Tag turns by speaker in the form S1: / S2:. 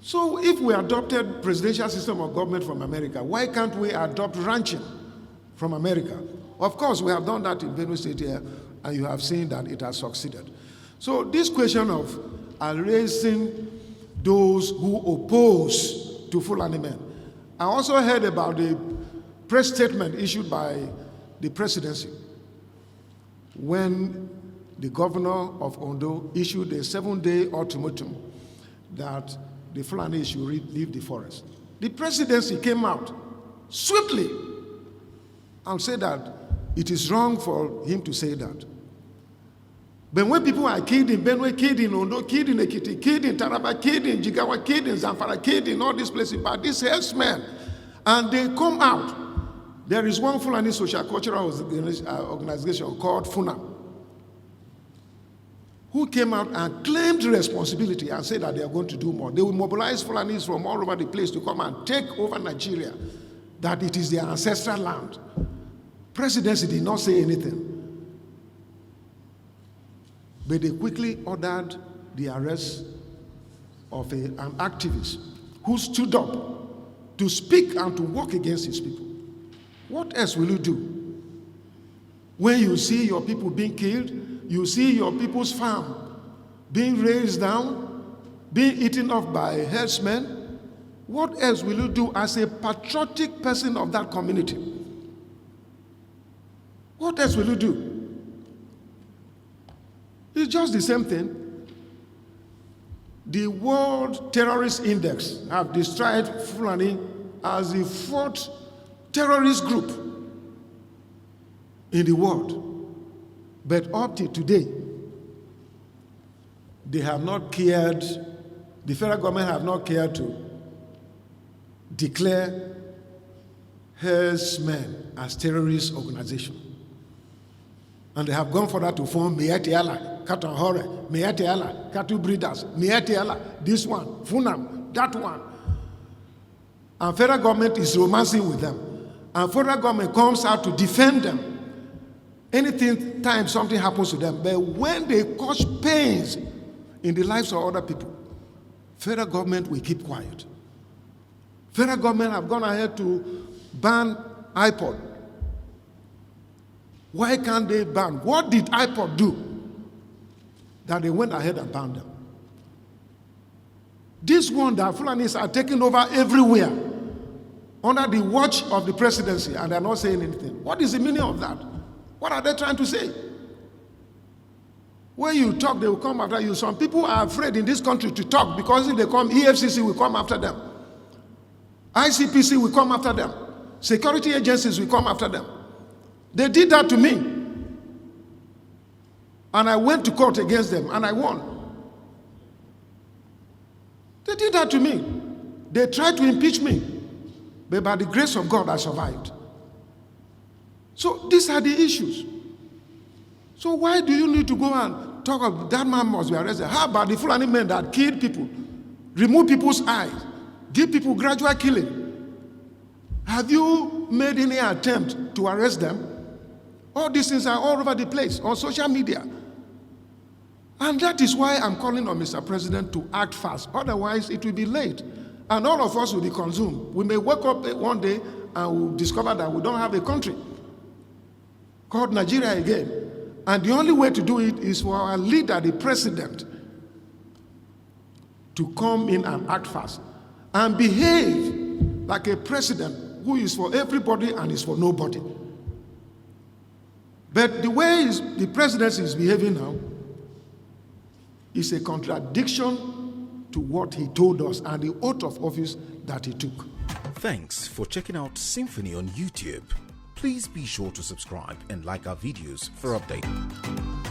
S1: So if we adopted presidential system of government from America, why can't we adopt ranching from America? Of course, we have done that in Benue State here, and you have seen that it has succeeded. So this question of erasing those who oppose to Fulani men. I also heard about the press statement issued by the presidency when the governor of Ondo issued a 7-day ultimatum that the Fulani should leave the forest. The presidency came out swiftly and said that it is wrong for him to say that. But when people are killed in Benue, killed in Ondo, killed in Ekiti, killed in Taraba, killed in Jigawa, killed in Zamfara, killed in all these places by these herdsmen, and they come out. There is one Fulani social cultural organization called FUNAM, who came out and claimed responsibility and said that they are going to do more. They will mobilize Fulanis from all over the place to come and take over Nigeria, that it is their ancestral land. Presidency did not say anything. But they quickly ordered the arrest of an activist who stood up to speak and to work against his people. What else will you do? When you see your people being killed, you see your people's farm being razed down, being eaten up by herdsmen, what else will you do as a patriotic person of that community? What else will you do? It's just the same thing. The World Terrorist Index have described Fulani as the 4th terrorist group in the world. But up to today, they have not cared, the federal government have not cared to declare herdsmen as terrorist organization. And they have gone further to form Miati Allah, Cattle Hore, Miati Allah, Cattle Breeders, Miati Allah, this one, Funam, that one. And federal government is romancing with them. And federal government comes out to defend them anything time something happens to them. But when they cause pains in the lives of other people, federal government will keep quiet. Federal government have gone ahead to ban iPod. Why can't they ban? What did iPod do that they went ahead and banned them? This one that Fulanis are taking over everywhere under the watch of the presidency, and they're not saying anything. What is the meaning of that? What are they trying to say? When you talk, they will come after you. Some people are afraid in this country to talk because if they come, EFCC will come after them. ICPC will come after them. Security agencies will come after them. They did that to me. And I went to court against them and I won. They did that to me. They tried to impeach me. But by the grace of God, I survived. So these are the issues. So why do you need to go and talk about that man must be arrested? How about the Fulani men that killed people, remove people's eyes, give people gradual killing? Have you made any attempt to arrest them? All these things are all over the place on social media. And that is why I'm calling on Mr. President to act fast. Otherwise, it will be late. And all of us will be consumed. We may wake up one day and we'll discover that we don't have a country called Nigeria again. And the only way to do it is for our leader, the president, to come in and act fast and behave like a president who is for everybody and is for nobody. But the way the presidency is behaving now is a contradiction to what he told us and the oath of office that he took.
S2: Thanks for checking out Symphony on YouTube. Please be sure to subscribe and like our videos for updates.